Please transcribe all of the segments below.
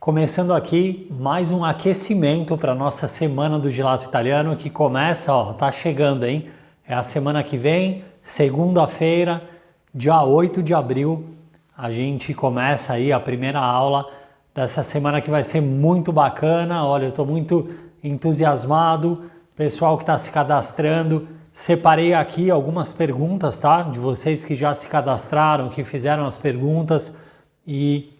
Começando aqui mais um aquecimento para a nossa semana do gelato italiano que começa, tá chegando, hein? É a semana que vem, segunda-feira, dia 8 de abril, a gente começa aí a primeira aula dessa semana que vai ser muito bacana. Olha, eu estou muito entusiasmado, pessoal que está se cadastrando, separei aqui algumas perguntas, tá? De vocês que já se cadastraram, que fizeram as perguntas e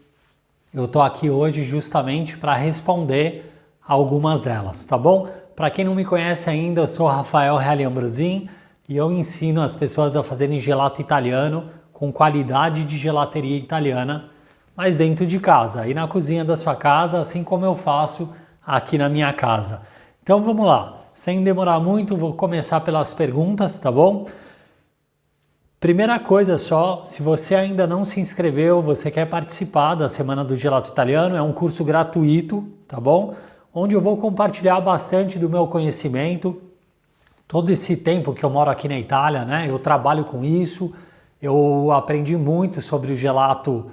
eu tô aqui hoje justamente para responder algumas delas, tá bom? Para quem não me conhece ainda, eu sou Rafael Reale Ambrosin e eu ensino as pessoas a fazerem gelato italiano com qualidade de gelateria italiana, mas dentro de casa, aí na cozinha da sua casa, assim como eu faço aqui na minha casa. Então vamos lá, sem demorar muito, vou começar pelas perguntas, tá bom? Primeira coisa só, se você ainda não se inscreveu, você quer participar da Semana do Gelato Italiano, é um curso gratuito, tá bom? Onde eu vou compartilhar bastante do meu conhecimento. Todo esse tempo que eu moro aqui na Itália, né? Eu trabalho com isso, eu aprendi muito sobre o gelato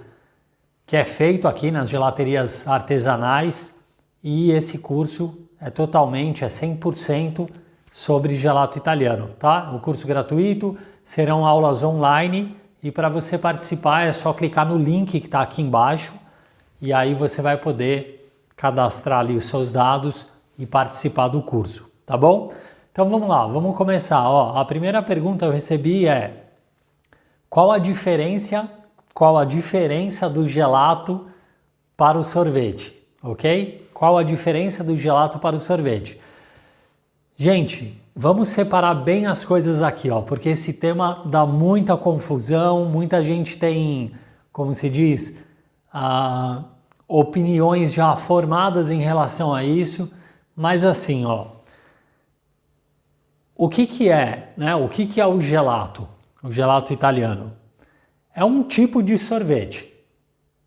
que é feito aqui nas gelaterias artesanais e esse curso é 100% sobre gelato italiano, tá? Um curso gratuito. Serão aulas online e para você participar é só clicar no link que está aqui embaixo e aí você vai poder cadastrar ali os seus dados e participar do curso, tá bom? Então vamos lá, vamos começar. A primeira pergunta eu recebi é: qual a diferença do gelato para o sorvete, ok? Qual a diferença do gelato para o sorvete? Gente, vamos separar bem as coisas aqui, porque esse tema dá muita confusão, muita gente tem, como se diz, opiniões já formadas em relação a isso, mas assim, o que é, né? O que é o gelato italiano? É um tipo de sorvete,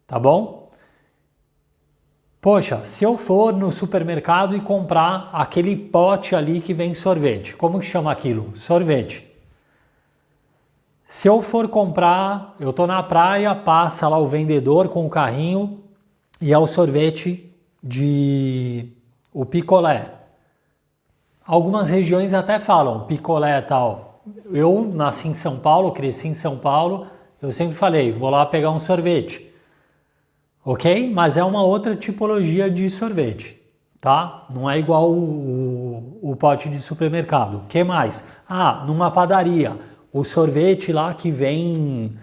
tá bom? Poxa, se eu for no supermercado e comprar aquele pote ali que vem sorvete, como que chama aquilo? Sorvete. Se eu for comprar, eu tô na praia, passa lá o vendedor com o carrinho e é o sorvete o picolé. Algumas regiões até falam picolé e tal. Eu nasci em São Paulo, cresci em São Paulo, eu sempre falei, vou lá pegar um sorvete. Ok? Mas é uma outra tipologia de sorvete, tá? Não é igual o pote de supermercado. O que mais? Numa padaria, o sorvete lá que vem,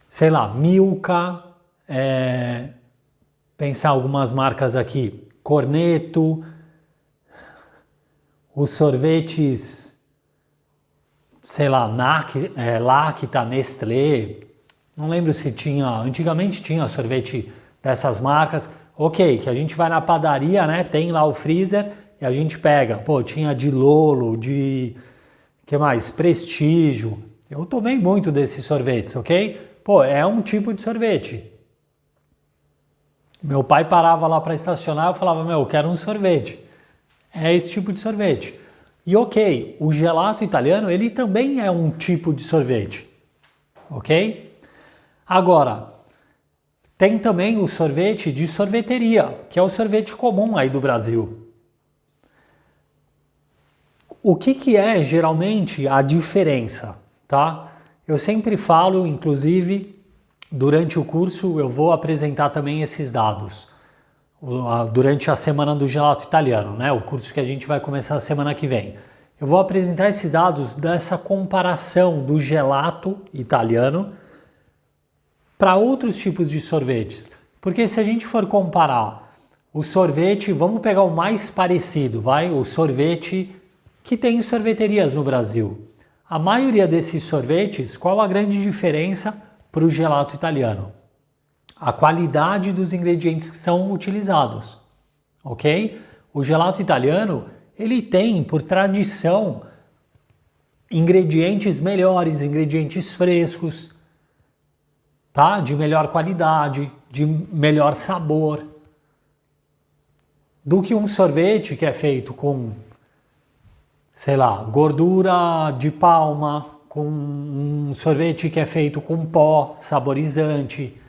sei lá, Milka, pensar algumas marcas aqui, Cornetto, os sorvetes, sei lá, Lacta, Nestlé, não lembro se tinha, antigamente tinha sorvete dessas marcas, ok, que a gente vai na padaria, né, tem lá o freezer e a gente pega, tinha de Lolo, que mais, Prestígio, eu tomei muito desses sorvetes, ok? É um tipo de sorvete. Meu pai parava lá para estacionar, eu falava, eu quero um sorvete, é esse tipo de sorvete. E ok, o gelato italiano, ele também é um tipo de sorvete, ok? Agora, tem também o sorvete de sorveteria, que é o sorvete comum aí do Brasil. O que é geralmente a diferença, tá? Eu sempre falo, inclusive, durante o curso eu vou apresentar também esses dados. Durante a semana do gelato italiano, né? O curso que a gente vai começar a semana que vem. Eu vou apresentar esses dados dessa comparação do gelato italiano para outros tipos de sorvetes. Porque se a gente for comparar o sorvete, vamos pegar o mais parecido, o sorvete que tem em sorveterias no Brasil. A maioria desses sorvetes, qual a grande diferença para o gelato italiano? A qualidade dos ingredientes que são utilizados, ok? O gelato italiano, ele tem, por tradição, ingredientes melhores, ingredientes frescos, tá? De melhor qualidade, de melhor sabor, do que um sorvete que é feito com, sei lá, gordura de palma, com um sorvete que é feito com pó, saborizante,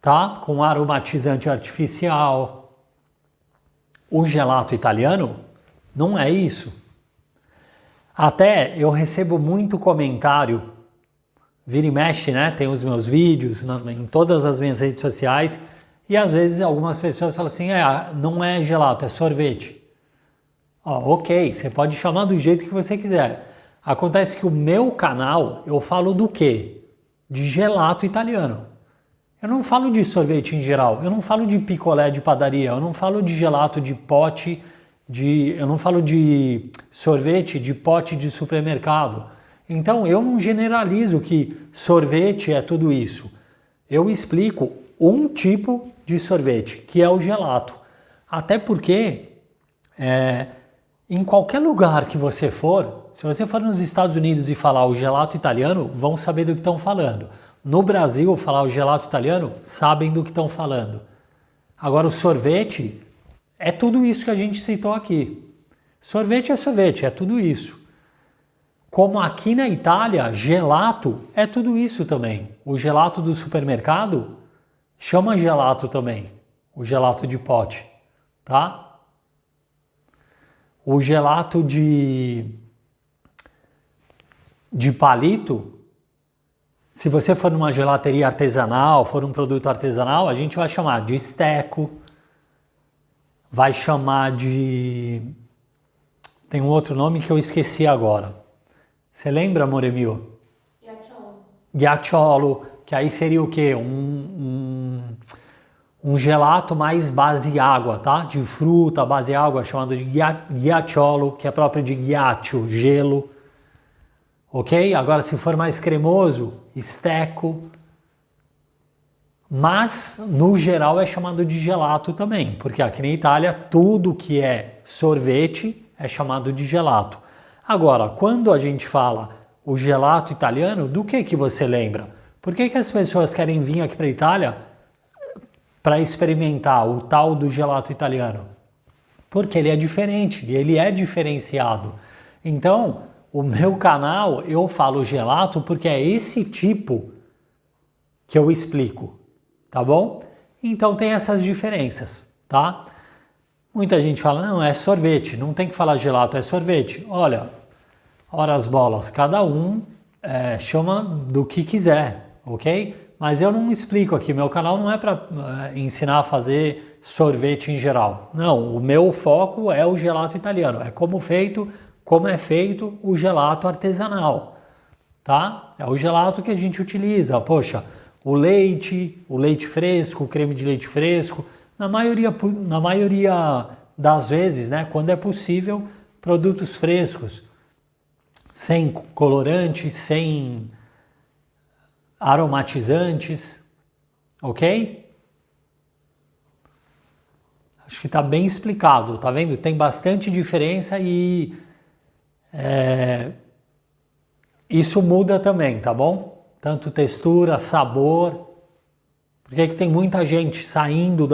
tá? Com aromatizante artificial. O gelato italiano não é isso. Até eu recebo muito comentário, vira e mexe, né? Tem os meus vídeos em todas as minhas redes sociais e às vezes algumas pessoas falam assim, não é gelato, é sorvete. Ok, você pode chamar do jeito que você quiser. Acontece que o meu canal, eu falo do quê? De gelato italiano. Eu não falo de sorvete em geral, eu não falo de picolé de padaria, eu não falo de gelato de pote, eu não falo de sorvete de pote de supermercado. Então eu não generalizo que sorvete é tudo isso. Eu explico um tipo de sorvete, que é o gelato. Até porque em qualquer lugar que você for, se você for nos Estados Unidos e falar o gelato italiano, vão saber do que estão falando. No Brasil, falar o gelato italiano, sabem do que estão falando. Agora, o sorvete é tudo isso que a gente citou aqui. Sorvete, é tudo isso. Como aqui na Itália, gelato é tudo isso também. O gelato do supermercado chama gelato também, o gelato de pote, tá? O gelato de palito, se você for numa gelateria artesanal, for um produto artesanal, a gente vai chamar de Stecco, vai chamar de... Tem um outro nome que eu esqueci agora. Você lembra, amore mio? Ghiacciolo, que aí seria o quê? Um gelato mais base água, tá? De fruta, base água, chamado de ghiacciolo, que é próprio de ghiaccio, gelo. Ok? Agora, se for mais cremoso, Stecco. Mas, no geral, é chamado de gelato também, porque aqui na Itália, tudo que é sorvete é chamado de gelato. Agora, quando a gente fala o gelato italiano, do que você lembra? Por que as pessoas querem vir aqui para a Itália para experimentar o tal do gelato italiano? Porque ele é diferente, ele é diferenciado. Então, o meu canal, eu falo gelato porque é esse tipo que eu explico, tá bom? Então tem essas diferenças, tá? Muita gente fala, não, é sorvete, não tem que falar gelato, é sorvete. Olha, ora as bolas, cada um chama do que quiser, ok? Mas eu não explico aqui, meu canal não é para ensinar a fazer sorvete em geral. Não, o meu foco é o gelato italiano, é como é feito o gelato artesanal, tá? É o gelato que a gente utiliza, poxa, o leite fresco, o creme de leite fresco, na maioria das vezes, né, quando é possível, produtos frescos, sem colorantes, sem aromatizantes, ok? Acho que está bem explicado, tá vendo? Tem bastante diferença e isso muda também, tá bom? Tanto textura, sabor, porque que tem muita gente saindo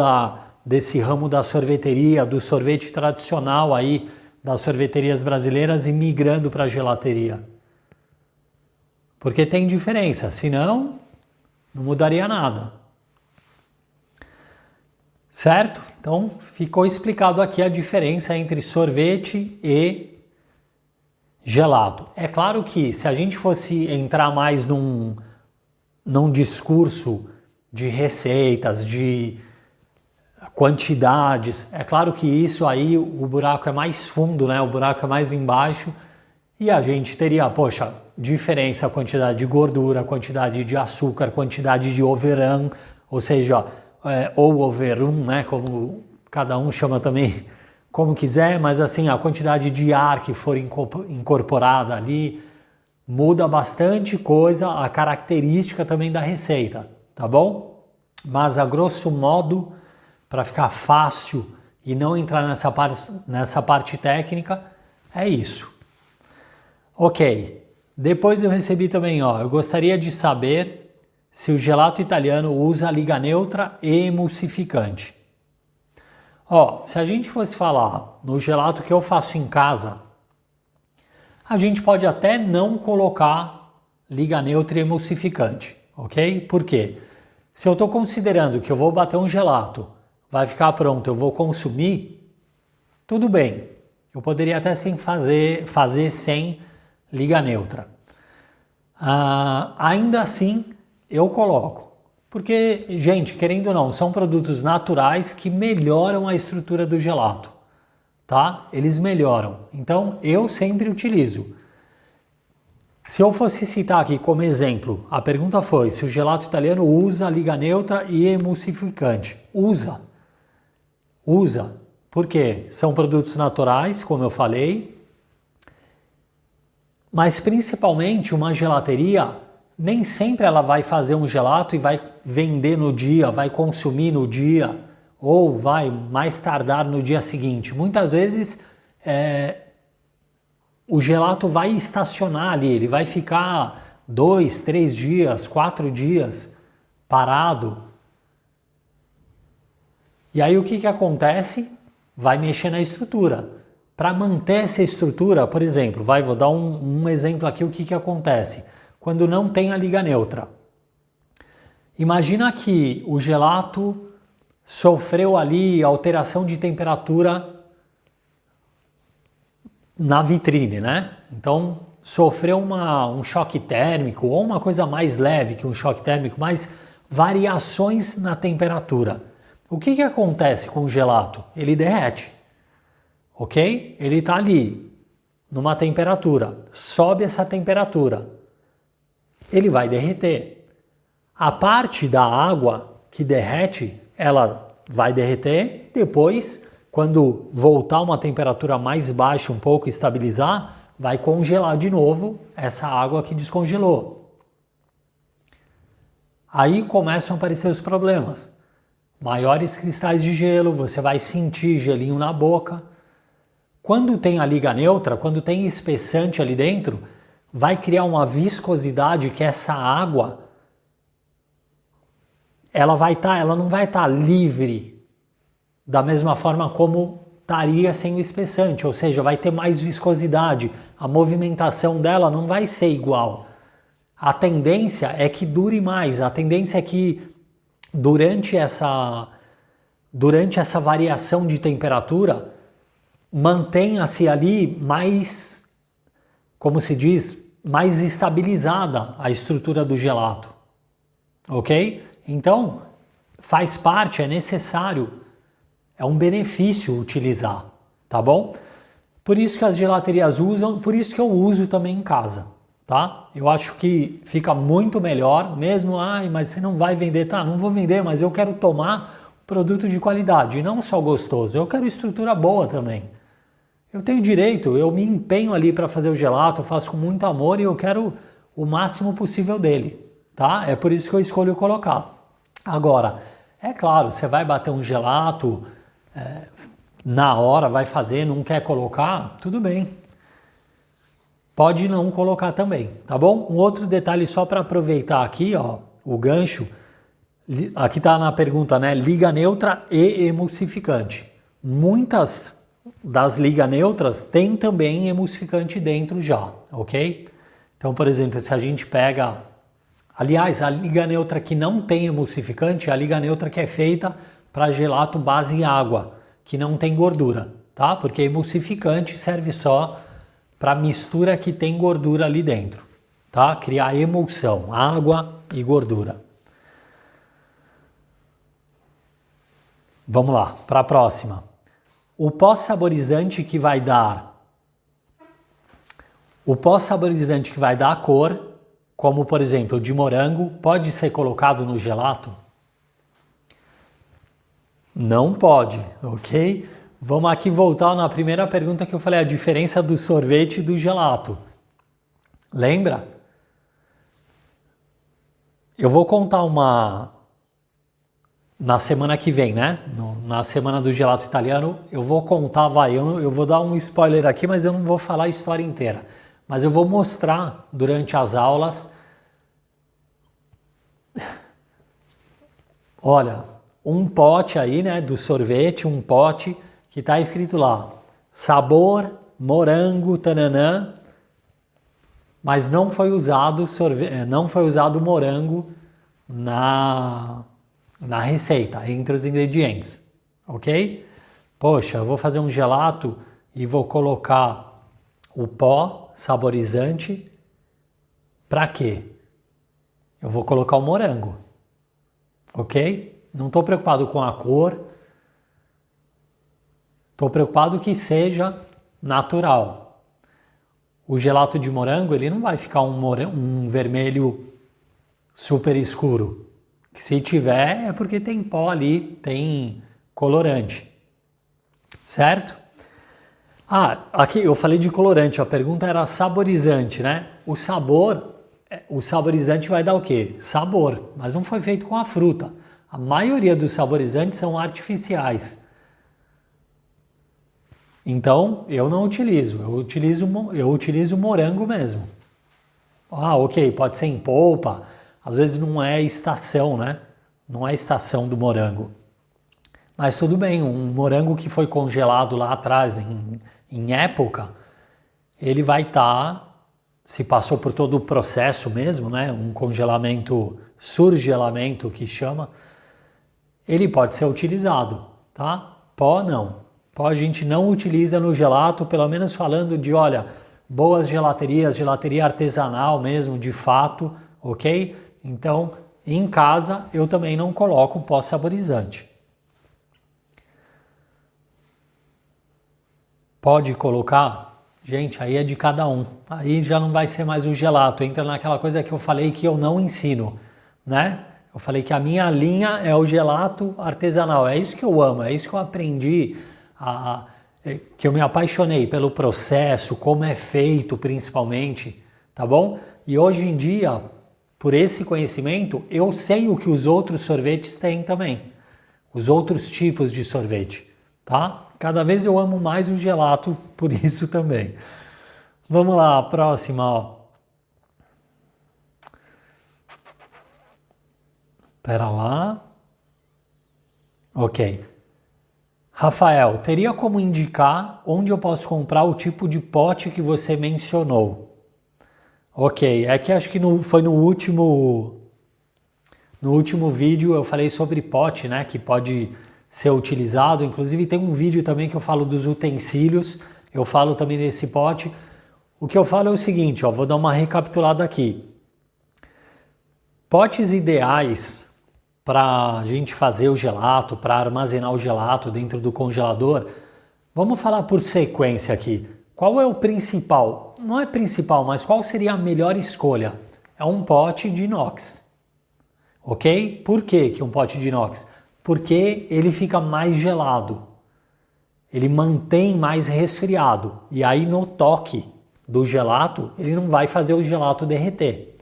desse ramo da sorveteria, do sorvete tradicional aí, das sorveterias brasileiras e migrando para a gelateria. Porque tem diferença, senão não mudaria nada. Certo? Então ficou explicado aqui a diferença entre sorvete e gelato. É claro que se a gente fosse entrar mais num discurso de receitas, de quantidades, é claro que isso aí o buraco é mais fundo, né? O buraco é mais embaixo e a gente teria, poxa, diferença a quantidade de gordura, quantidade de açúcar, quantidade de overrun, ou seja, ou overrun, né? Como cada um chama também como quiser, mas assim, a quantidade de ar que for incorporada ali muda bastante coisa, a característica também da receita, tá bom? Mas a grosso modo, para ficar fácil e não entrar nessa parte técnica, é isso. Ok, depois eu recebi também, eu gostaria de saber se o gelato italiano usa liga neutra e emulsificante. Se a gente fosse falar no gelato que eu faço em casa, a gente pode até não colocar liga neutra e emulsificante, ok? Por quê? Se eu estou considerando que eu vou bater um gelato, vai ficar pronto, eu vou consumir, tudo bem. Eu poderia até sim fazer sem liga neutra. Ainda assim, eu coloco. Porque, gente, querendo ou não, são produtos naturais que melhoram a estrutura do gelato, tá? Eles melhoram. Então, eu sempre utilizo. Se eu fosse citar aqui como exemplo, a pergunta foi se o gelato italiano usa liga neutra e emulsificante. Usa. Usa. Por quê? São produtos naturais, como eu falei, mas principalmente uma gelateria, nem sempre ela vai fazer um gelato e vai vender no dia, vai consumir no dia, ou vai mais tardar no dia seguinte. Muitas vezes o gelato vai estacionar ali, ele vai ficar 2, 3 dias, 4 dias parado. E aí o que acontece? Vai mexer na estrutura. Para manter essa estrutura, por exemplo, vou dar um exemplo aqui, o que acontece quando não tem a liga neutra. Imagina que o gelato sofreu ali alteração de temperatura na vitrine, né? Então sofreu um choque térmico ou uma coisa mais leve que um choque térmico, mas variações na temperatura. O que acontece com o gelato? Ele derrete, ok? Ele está ali numa temperatura, sobe essa temperatura, ele vai derreter. A parte da água que derrete, ela vai derreter e depois, quando voltar uma temperatura mais baixa, um pouco estabilizar, vai congelar de novo essa água que descongelou. Aí começam a aparecer os problemas. Maiores cristais de gelo, você vai sentir gelinho na boca. Quando tem a liga neutra, quando tem espessante ali dentro, vai criar uma viscosidade que essa água, ela não vai estar livre da mesma forma como estaria sem o espessante, ou seja, vai ter mais viscosidade, a movimentação dela não vai ser igual. A tendência é que dure mais, a tendência é que durante essa variação de temperatura, mantenha-se ali mais, como se diz, mais estabilizada a estrutura do gelato, ok? Então, faz parte, é necessário, é um benefício utilizar, tá bom? Por isso que as gelaterias usam, por isso que eu uso também em casa, tá? Eu acho que fica muito melhor, mesmo, mas você não vai vender, tá? Não vou vender, mas eu quero tomar produto de qualidade, não só gostoso, eu quero estrutura boa também. Eu tenho direito, eu me empenho ali para fazer o gelato, eu faço com muito amor e eu quero o máximo possível dele, tá? É por isso que eu escolho colocar. Agora, é claro, você vai bater um gelato, na hora vai fazer, não quer colocar, tudo bem. Pode não colocar também, tá bom? Um outro detalhe só para aproveitar aqui, ó, o gancho, aqui tá na pergunta, né? Liga neutra e emulsificante. Muitas das ligas neutras tem também emulsificante dentro já, ok? Então, por exemplo, se a gente pega, aliás, a liga neutra que não tem emulsificante é a liga neutra que é feita para gelato base água, que não tem gordura, tá? Porque emulsificante serve só para mistura que tem gordura ali dentro, tá? Criar emulsão, água e gordura. Vamos lá, para a próxima. O pó-saborizante que vai dar a cor, como por exemplo o de morango, pode ser colocado no gelato? Não pode, ok? Vamos aqui voltar na primeira pergunta que eu falei, a diferença do sorvete e do gelato. Lembra? Eu vou contar na semana que vem, né? Na semana do gelato italiano, eu vou contar, eu vou dar um spoiler aqui, mas eu não vou falar a história inteira. Mas eu vou mostrar durante as aulas. Olha, um pote aí, né, do sorvete, um pote que está escrito lá, sabor, morango, tananã, mas não foi usado não foi usado morango na receita, entre os ingredientes, ok? Poxa, eu vou fazer um gelato e vou colocar o pó saborizante, para quê? Eu vou colocar o morango, ok? Não estou preocupado com a cor, estou preocupado que seja natural. O gelato de morango, ele não vai ficar um vermelho super escuro. Que se tiver é porque tem pó ali, tem colorante. Certo? Aqui eu falei de colorante, a pergunta era saborizante, né? O saborizante vai dar o quê? Sabor, mas não foi feito com a fruta. A maioria dos saborizantes são artificiais. Então, eu não utilizo, eu utilizo morango mesmo. Ok, pode ser em polpa, às vezes não é estação, né? Não é estação do morango. Mas tudo bem, um morango que foi congelado lá atrás, em época, ele vai estar, se passou por todo o processo mesmo, né? Um congelamento, surgelamento que chama, ele pode ser utilizado, tá? Pó não. Pó a gente não utiliza no gelato, pelo menos falando de, olha, boas gelaterias, gelateria artesanal mesmo, de fato, ok? Então, em casa, eu também não coloco pó saborizante. Pode colocar? Gente, aí é de cada um. Aí já não vai ser mais o gelato, entra naquela coisa que eu falei que eu não ensino, né? Eu falei que a minha linha é o gelato artesanal, é isso que eu amo, é isso que eu aprendi, que eu me apaixonei pelo processo, como é feito principalmente, tá bom? E hoje em dia, por esse conhecimento, eu sei o que os outros sorvetes têm também, os outros tipos de sorvete, tá? Cada vez eu amo mais o gelato por isso também. Vamos lá, a próxima, ó. Pera lá. Ok. Rafael, teria como indicar onde eu posso comprar o tipo de pote que você mencionou? Ok, é que acho que foi no último vídeo eu falei sobre pote, né? Que pode ser utilizado. Inclusive tem um vídeo também que eu falo dos utensílios. Eu falo também desse pote. O que eu falo é o seguinte, ó, vou dar uma recapitulada aqui. Potes ideais para a gente fazer o gelato, para armazenar o gelato dentro do congelador, vamos falar por sequência aqui. Qual é o principal? Não é principal, mas qual seria a melhor escolha? É um pote de inox, ok? Por que um pote de inox? Porque ele fica mais gelado, ele mantém mais resfriado, e aí no toque do gelato, ele não vai fazer o gelato derreter.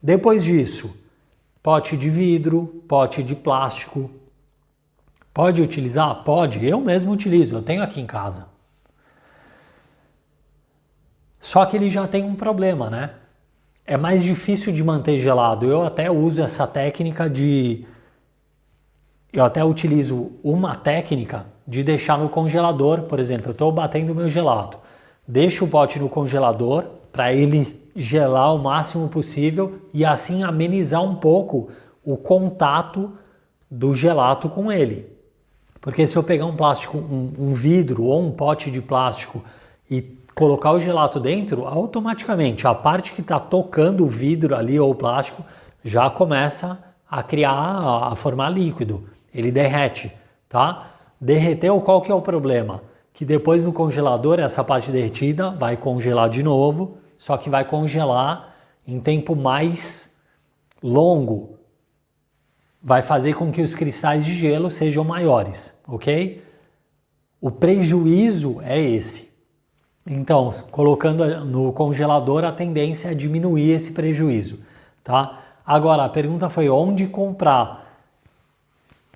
Depois disso, pote de vidro, pote de plástico. Pode utilizar? Pode. Eu mesmo utilizo, eu tenho aqui em casa. Só que ele já tem um problema, né? É mais difícil de manter gelado. Eu até uso essa técnica eu até utilizo uma técnica de deixar no congelador. Por exemplo, eu estou batendo meu gelato. Deixo o pote no congelador para ele gelar o máximo possível e assim amenizar um pouco o contato do gelato com ele. Porque se eu pegar um plástico, um vidro ou um pote de plástico e colocar o gelato dentro, automaticamente a parte que está tocando o vidro ali ou o plástico já começa a formar líquido. Ele derrete, tá? Derreteu, qual que é o problema? Que depois no congelador essa parte derretida vai congelar de novo, só que vai congelar em tempo mais longo. Vai fazer com que os cristais de gelo sejam maiores, ok? O prejuízo é esse. Então, colocando no congelador, a tendência é diminuir esse prejuízo, tá? Agora, a pergunta foi onde comprar?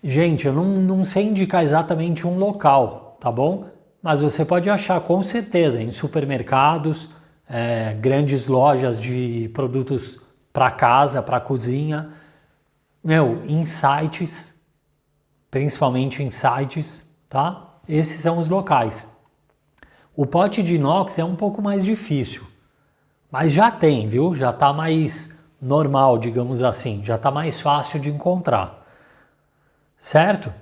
Gente, eu não sei indicar exatamente um local, tá bom? Mas você pode achar com certeza em supermercados, grandes lojas de produtos para casa, para cozinha, em sites, principalmente em sites, tá? Esses são os locais. O pote de inox é um pouco mais difícil, Mas já tem, viu? Já tá mais normal, digamos assim. Já tá mais fácil de encontrar. Certo?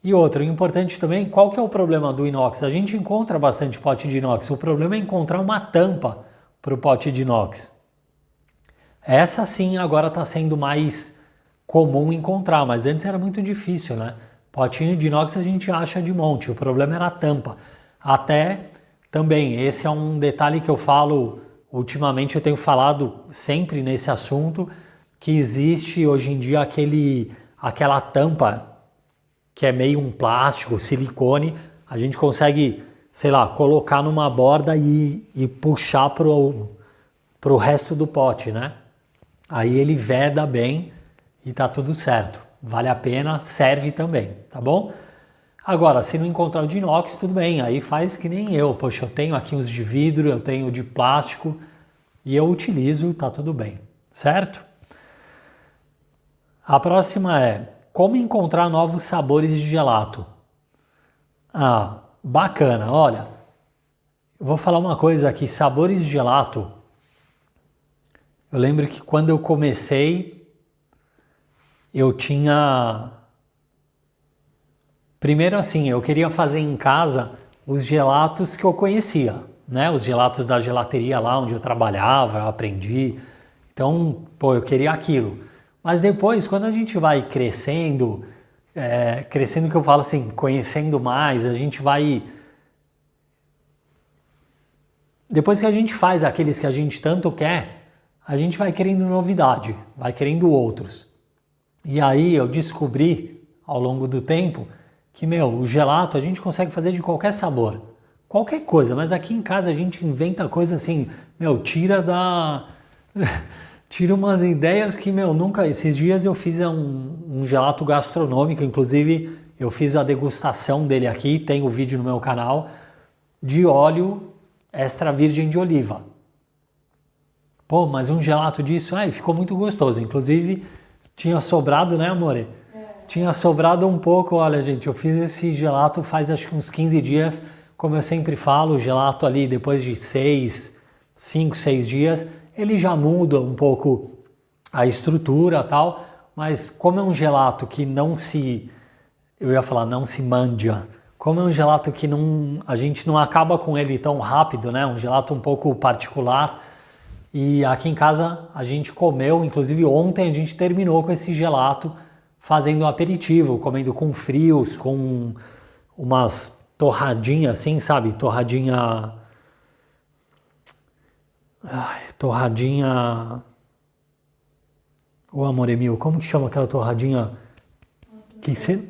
E outro, importante também, qual que é o problema do inox? A gente encontra bastante pote de inox. O problema é encontrar uma tampa para o pote de inox. Essa sim agora está sendo mais comum encontrar, mas antes era muito difícil, né? Potinho de inox a gente acha de monte, o problema era a tampa. Até também, esse é um detalhe que eu falo, ultimamente eu tenho falado sempre nesse assunto, que existe hoje em dia aquela tampa que é meio um plástico, silicone, a gente consegue, sei lá, colocar numa borda e puxar pro resto do pote, né? Aí ele veda bem e tá tudo certo. Vale a pena, serve também, tá bom? Agora, se não encontrar o de inox, tudo bem, aí faz que nem eu. Poxa, eu tenho aqui uns de vidro, eu tenho de plástico e eu utilizo, tá tudo bem, certo? A próxima é: como encontrar novos sabores de gelato? Ah, bacana, olha, eu vou falar uma coisa aqui, sabores de gelato. Eu lembro que quando eu comecei, eu tinha... Primeiro assim, eu queria fazer em casa os gelatos que eu conhecia, né? Os gelatos da gelateria lá onde eu trabalhava, eu aprendi. Então, pô, eu queria aquilo. Mas depois, quando a gente vai crescendo, crescendo que eu falo assim, conhecendo mais, a gente vai... Depois que a gente faz aqueles que a gente tanto quer, a gente vai querendo novidade, vai querendo outros. E aí eu descobri, ao longo do tempo, que, o gelato a gente consegue fazer de qualquer sabor. Qualquer coisa, mas aqui em casa a gente inventa coisa assim, tira umas ideias que, nunca... Esses dias eu fiz um gelato gastronômico, inclusive eu fiz a degustação dele aqui, tem o vídeo no meu canal, de óleo extra virgem de oliva. Pô, mas um gelato disso, ficou muito gostoso. Inclusive, tinha sobrado, né, amore? Tinha sobrado um pouco, olha, gente, eu fiz esse gelato faz acho que uns 15 dias, como eu sempre falo, o gelato ali depois de 5, 6 dias, ele já muda um pouco a estrutura e tal, mas como é um gelato que não se manja, como é um gelato que a gente não acaba com ele tão rápido, né, um gelato um pouco particular, e aqui em casa a gente comeu, inclusive ontem a gente terminou com esse gelato, fazendo um aperitivo, comendo com frios, com umas torradinhas assim, sabe? Torradinha... Ô, amor Emil, como que chama aquela torradinha? Que você...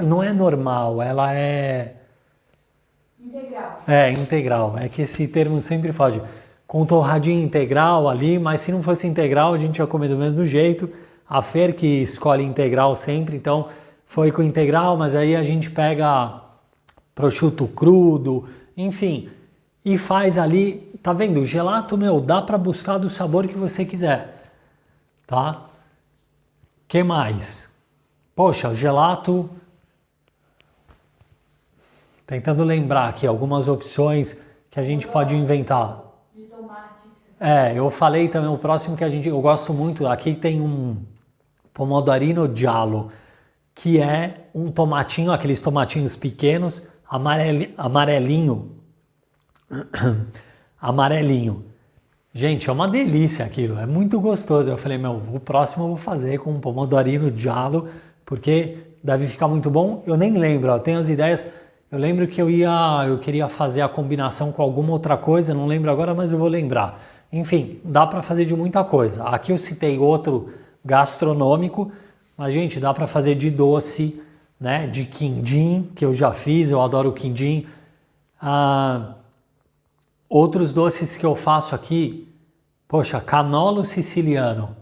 Não é normal, ela é... Integral. É, integral. É que esse termo sempre foge. Com torradinha integral ali, mas se não fosse integral a gente ia comer do mesmo jeito. A Fer que escolhe integral sempre, então foi com integral, mas aí a gente pega prosciutto crudo, enfim, e faz ali, tá vendo? O gelato, dá para buscar do sabor que você quiser, tá? Que mais? Poxa, gelato... Tentando lembrar aqui algumas opções que a gente pode inventar. De tomate. Eu falei também, o próximo que eu gosto muito, aqui tem um Pomodorino Giallo, que é um tomatinho, aqueles tomatinhos pequenos, amarelinho. Amarelinho. Gente, é uma delícia aquilo, é muito gostoso. Eu falei, o próximo eu vou fazer com um Pomodorino Giallo, porque deve ficar muito bom. Eu nem lembro, eu tenho as ideias. Eu lembro que eu queria fazer a combinação com alguma outra coisa, não lembro agora, mas eu vou lembrar. Enfim, dá para fazer de muita coisa. Aqui eu citei outro gastronômico, mas, gente, dá para fazer de doce, né? De quindim, que eu já fiz, eu adoro quindim. Outros doces que eu faço aqui, poxa, canolo siciliano.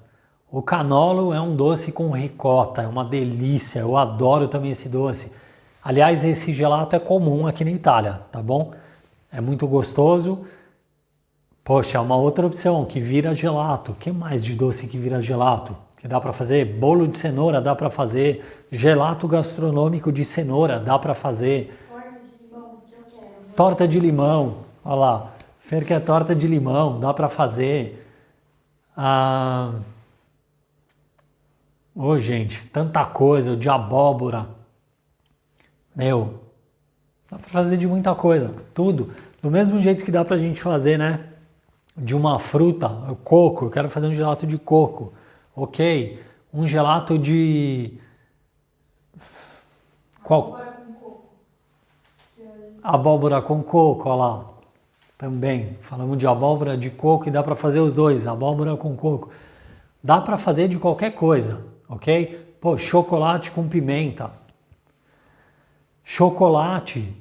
O canolo é um doce com ricota, é uma delícia, eu adoro também esse doce. Aliás, esse gelato é comum aqui na Itália, tá bom? É muito gostoso. Poxa, é uma outra opção que vira gelato. O que mais de doce que vira gelato? Que dá para fazer bolo de cenoura, dá para fazer gelato gastronômico de cenoura, dá para fazer Torta de limão, que eu quero. torta de limão. Olha lá, Fer quer torta de limão, dá para fazer. Ô, gente, tanta coisa, o de abóbora. Meu, dá para fazer de muita coisa, tudo. Do mesmo jeito que dá pra gente fazer, né? De uma fruta, coco, eu quero fazer um gelato de coco. Ok, um gelato de... Qual? Agora com coco. Abóbora com coco, olha lá. Também, falamos de abóbora de coco e dá para fazer os dois, abóbora com coco. Dá para fazer de qualquer coisa, ok? Pô, chocolate com pimenta. Chocolate.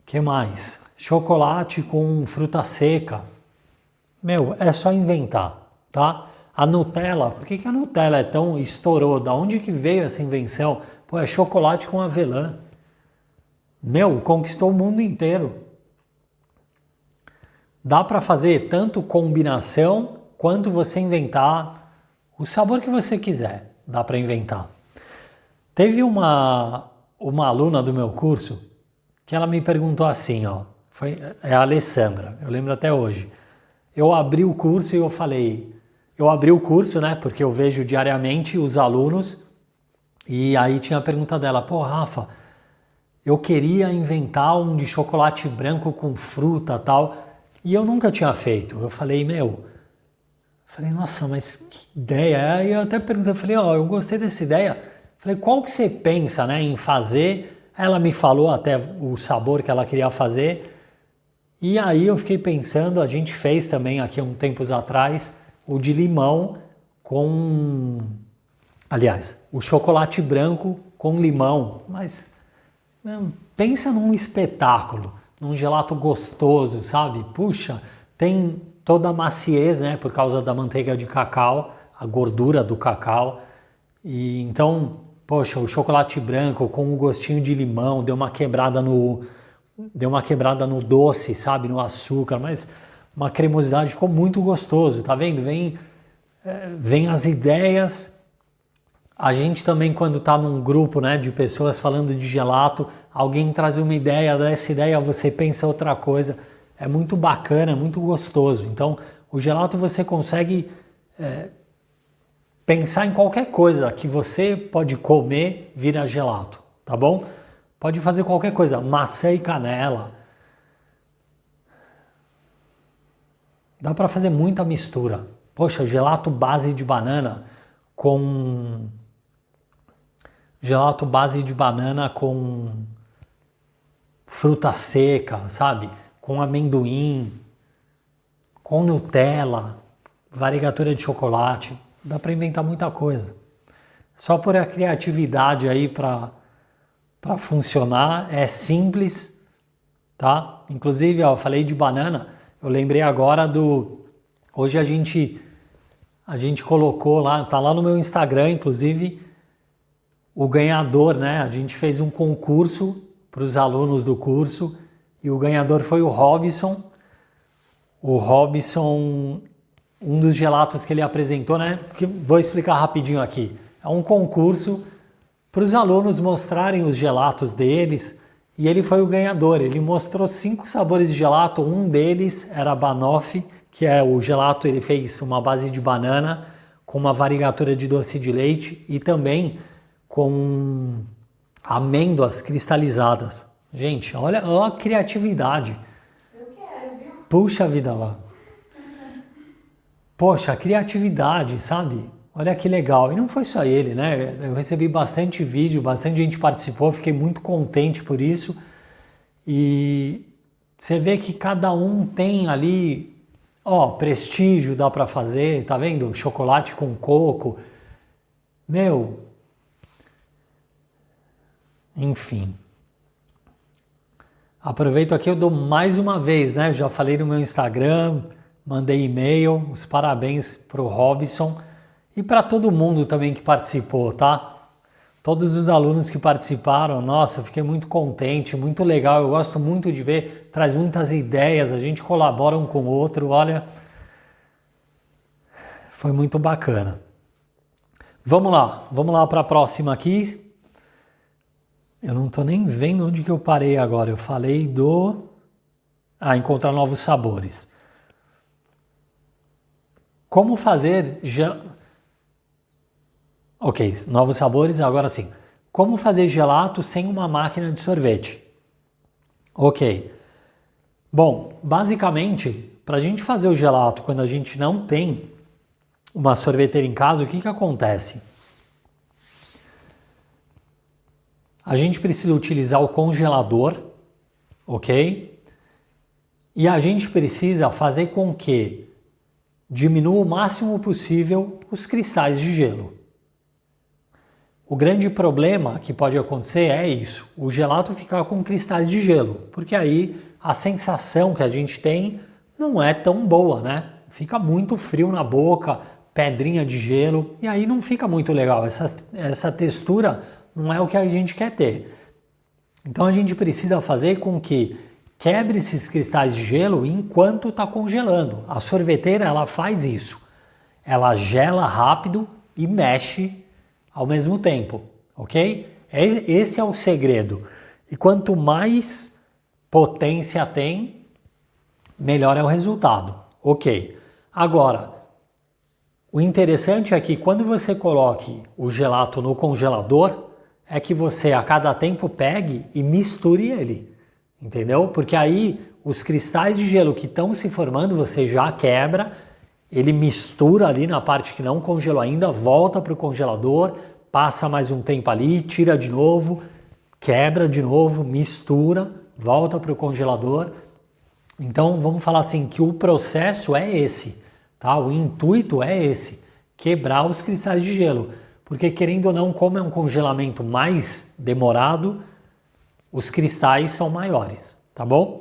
Que mais? Chocolate com fruta seca. Meu, é só inventar, tá? A Nutella, por que a Nutella estourou? Da onde que veio essa invenção? Pô, é chocolate com avelã. Meu, conquistou o mundo inteiro. Dá para fazer tanto combinação quanto você inventar o sabor que você quiser. Dá para inventar. Teve uma aluna do meu curso que ela me perguntou assim, ó. É a Alessandra, eu lembro até hoje. Eu abri o curso e eu falei... Eu abri o curso, né? Porque eu vejo diariamente os alunos. E aí tinha a pergunta dela. Pô, Rafa, eu queria inventar um de chocolate branco com fruta e tal... E eu nunca tinha feito. Eu falei, nossa, mas que ideia. Aí eu até perguntei, eu falei, eu gostei dessa ideia. Falei, qual que você pensa, né, em fazer? Ela me falou até o sabor que ela queria fazer. E aí eu fiquei pensando, a gente fez também aqui há uns tempos atrás, o de limão com... Aliás, o chocolate branco com limão. Mas pensa num espetáculo. Num gelato gostoso, sabe? Puxa, tem toda a maciez, né? Por causa da manteiga de cacau, a gordura do cacau. E então, poxa, o chocolate branco com o gostinho de limão deu uma quebrada no doce, sabe? No açúcar, mas uma cremosidade, ficou muito gostoso, tá vendo? Vem as ideias. A gente também, quando está num grupo, né, de pessoas falando de gelato, alguém traz uma ideia, dessa ideia você pensa outra coisa. É muito bacana, é muito gostoso. Então, o gelato você consegue pensar em qualquer coisa que você pode comer, vira gelato, tá bom? Pode fazer qualquer coisa, maçã e canela. Dá para fazer muita mistura. Poxa, gelato base de banana com... Gelato base de banana com fruta seca, sabe? Com amendoim, com Nutella, variegatura de chocolate. Dá para inventar muita coisa. Só por a criatividade aí para funcionar, é simples, tá? Inclusive, ó, eu falei de banana, eu lembrei agora hoje a gente colocou lá, tá lá no meu Instagram, inclusive, o ganhador, né? A gente fez um concurso para os alunos do curso e o ganhador foi o Robson. O Robson, um dos gelatos que ele apresentou, né? Que vou explicar rapidinho aqui. É um concurso para os alunos mostrarem os gelatos deles e ele foi o ganhador. Ele mostrou 5 sabores de gelato, um deles era Banoffee, que é o gelato, ele fez uma base de banana com uma variegatura de doce de leite e também com amêndoas cristalizadas. Gente, olha a criatividade. Eu quero, viu? Puxa vida lá. Poxa, a criatividade, sabe? Olha que legal. E não foi só ele, né? Eu recebi bastante vídeo, bastante gente participou, fiquei muito contente por isso. E você vê que cada um tem ali, ó, prestígio dá para fazer, tá vendo? Chocolate com coco. Meu... Enfim, aproveito aqui, eu dou mais uma vez, né? Já falei no meu Instagram, mandei e-mail, os parabéns para o Robson e para todo mundo também que participou, tá? Todos os alunos que participaram, nossa, eu fiquei muito contente, muito legal, eu gosto muito de ver, traz muitas ideias, a gente colabora um com o outro, olha, foi muito bacana. Vamos lá para a próxima aqui. Eu não tô nem vendo onde que eu parei agora. Eu falei do a encontrar novos sabores. Como fazer Ok, novos sabores, agora sim. Como fazer gelato sem uma máquina de sorvete? Ok. Bom, basicamente, para a gente fazer o gelato quando a gente não tem uma sorveteira em casa, o que acontece? A gente precisa utilizar o congelador, ok? E a gente precisa fazer com que diminua o máximo possível os cristais de gelo. O grande problema que pode acontecer é isso, o gelato ficar com cristais de gelo, porque aí a sensação que a gente tem não é tão boa, né? Fica muito frio na boca, pedrinha de gelo, e aí não fica muito legal. Essa textura não é o que a gente quer ter. Então a gente precisa fazer com que quebre esses cristais de gelo enquanto está congelando. A sorveteira ela faz isso. Ela gela rápido e mexe ao mesmo tempo, ok? Esse é o segredo. E quanto mais potência tem, melhor é o resultado. Ok. Agora, o interessante é que quando você coloque o gelato no congelador, é que você a cada tempo pegue e misture ele, entendeu? Porque aí os cristais de gelo que estão se formando, você já quebra, ele mistura ali na parte que não congelou ainda, volta para o congelador, passa mais um tempo ali, tira de novo, quebra de novo, mistura, volta para o congelador. Então vamos falar assim que o processo é esse, tá? O intuito é esse, quebrar os cristais de gelo. Porque querendo ou não, como é um congelamento mais demorado, os cristais são maiores, tá bom?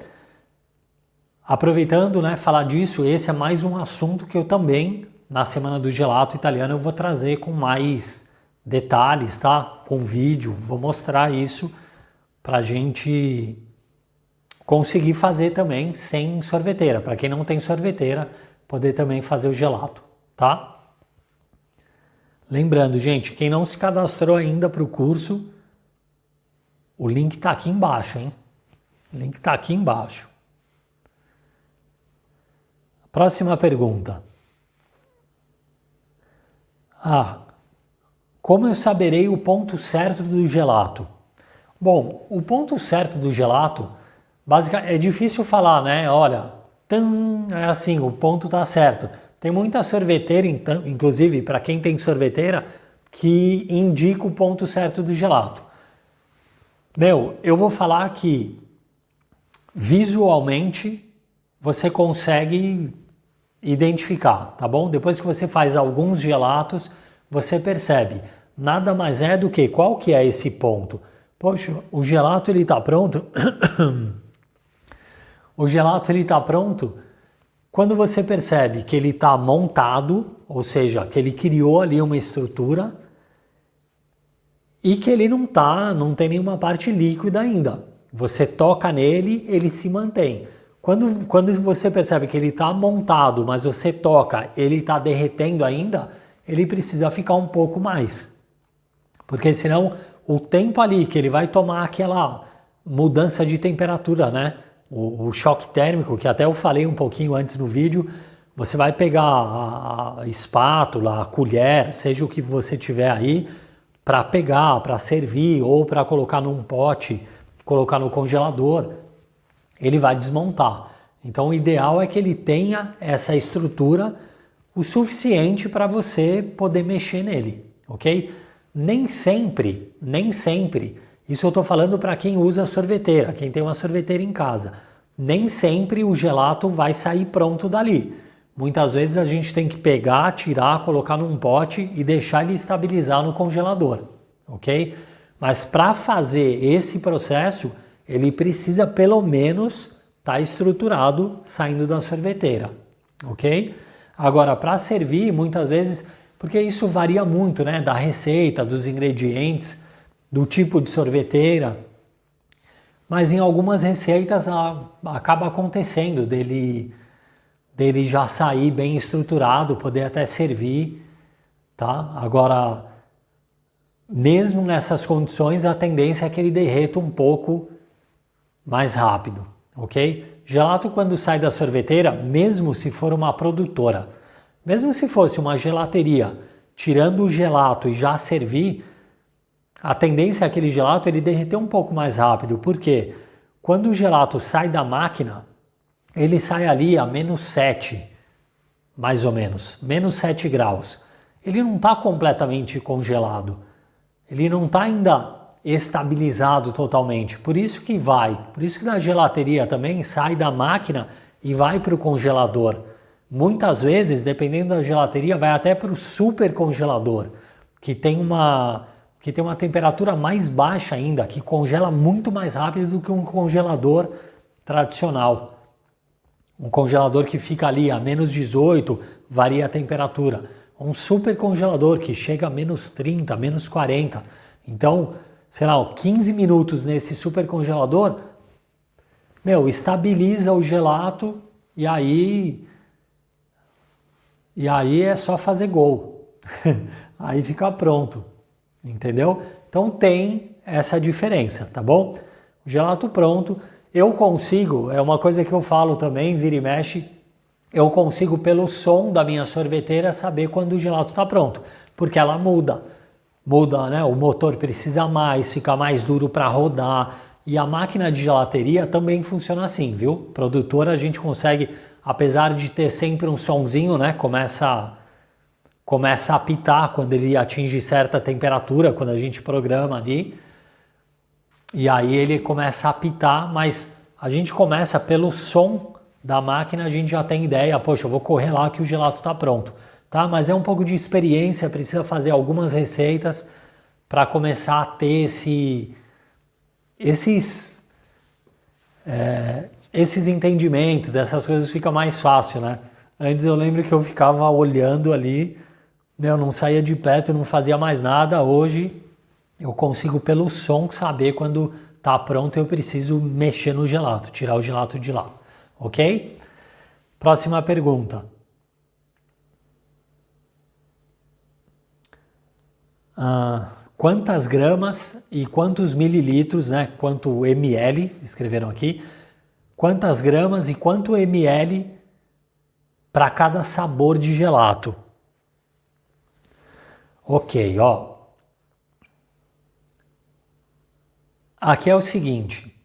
Aproveitando, né, falar disso, esse é mais um assunto que eu também, na Semana do Gelato Italiano, eu vou trazer com mais detalhes, tá? Com vídeo, vou mostrar isso pra gente conseguir fazer também sem sorveteira. Para quem não tem sorveteira, poder também fazer o gelato, tá? Lembrando, gente, quem não se cadastrou ainda para o curso, o link está aqui embaixo, hein? O link está aqui embaixo. Próxima pergunta. Como eu saberei o ponto certo do gelato? Bom, o ponto certo do gelato, basicamente, é difícil falar, né? Olha, é assim, o ponto está certo. Tem muita sorveteira, inclusive para quem tem sorveteira, que indica o ponto certo do gelato. Eu vou falar que visualmente você consegue identificar, tá bom? Depois que você faz alguns gelatos, você percebe. Nada mais é do que, qual que é esse ponto? Poxa, o gelato ele tá pronto. O gelato ele tá pronto quando você percebe que ele está montado, ou seja, que ele criou ali uma estrutura e que ele não tem nenhuma parte líquida ainda. Você toca nele, ele se mantém. Quando você percebe que ele está montado, mas você toca, ele está derretendo ainda, ele precisa ficar um pouco mais. Porque senão o tempo ali que ele vai tomar aquela mudança de temperatura, né? O choque térmico, que até eu falei um pouquinho antes no vídeo, você vai pegar a espátula, a colher, seja o que você tiver aí, para pegar, para servir ou para colocar num pote, colocar no congelador, ele vai desmontar. Então o ideal é que ele tenha essa estrutura o suficiente para você poder mexer nele, ok? Nem sempre, isso eu estou falando para quem usa sorveteira, quem tem uma sorveteira em casa. Nem sempre o gelato vai sair pronto dali. Muitas vezes a gente tem que pegar, tirar, colocar num pote e deixar ele estabilizar no congelador, ok? Mas para fazer esse processo, ele precisa pelo menos estar estruturado saindo da sorveteira, ok? Agora, para servir, muitas vezes, porque isso varia muito, né? Da receita, dos ingredientes, do tipo de sorveteira, mas em algumas receitas acaba acontecendo dele já sair bem estruturado, poder até servir, tá? Agora, mesmo nessas condições, a tendência é que ele derreta um pouco mais rápido, ok? gelato quando sai da sorveteira, mesmo se for uma produtora, mesmo se fosse uma gelateria, tirando o gelato e já servir, a tendência é aquele gelato ele derreter um pouco mais rápido. Por quê? Quando o gelato sai da máquina, ele sai ali a -7, mais ou menos, -7 graus. Ele não está completamente congelado. Ele não está ainda estabilizado totalmente. Por isso que da gelateria também sai da máquina e vai para o congelador. Muitas vezes, dependendo da gelateria, vai até para o super congelador, que tem uma temperatura mais baixa ainda, que congela muito mais rápido do que um congelador tradicional. Um congelador que fica ali a -18, varia a temperatura. Um super congelador que chega a -30, -40. Então, sei lá, 15 minutos nesse super congelador, estabiliza o gelato e aí é só fazer gol. Aí fica pronto, entendeu? Então tem essa diferença, tá bom? O gelato pronto, eu consigo, é uma coisa que eu falo também, vira e mexe, eu consigo pelo som da minha sorveteira saber quando o gelato está pronto, porque ela muda, né? O motor precisa mais, fica mais duro para rodar, e a máquina de gelateria também funciona assim, viu? Produtora a gente consegue, apesar de ter sempre um sonzinho, né? Começa a apitar quando ele atinge certa temperatura, quando a gente programa ali, e aí ele começa a apitar, mas a gente começa pelo som da máquina, a gente já tem ideia, poxa, eu vou correr lá que o gelato está pronto, tá? Mas é um pouco de experiência, precisa fazer algumas receitas para começar a ter esses entendimentos, essas coisas fica mais fácil, né? Antes eu lembro que eu ficava olhando ali, eu não saía de perto, não fazia mais nada. Hoje eu consigo pelo som saber quando tá pronto, eu preciso mexer no gelato, tirar o gelato de lá, ok? Próxima pergunta. Quantas gramas e quantos mililitros, né? Quanto ml, escreveram aqui. Quantas gramas e quanto ml para cada sabor de gelato? Ok, ó. Aqui é o seguinte.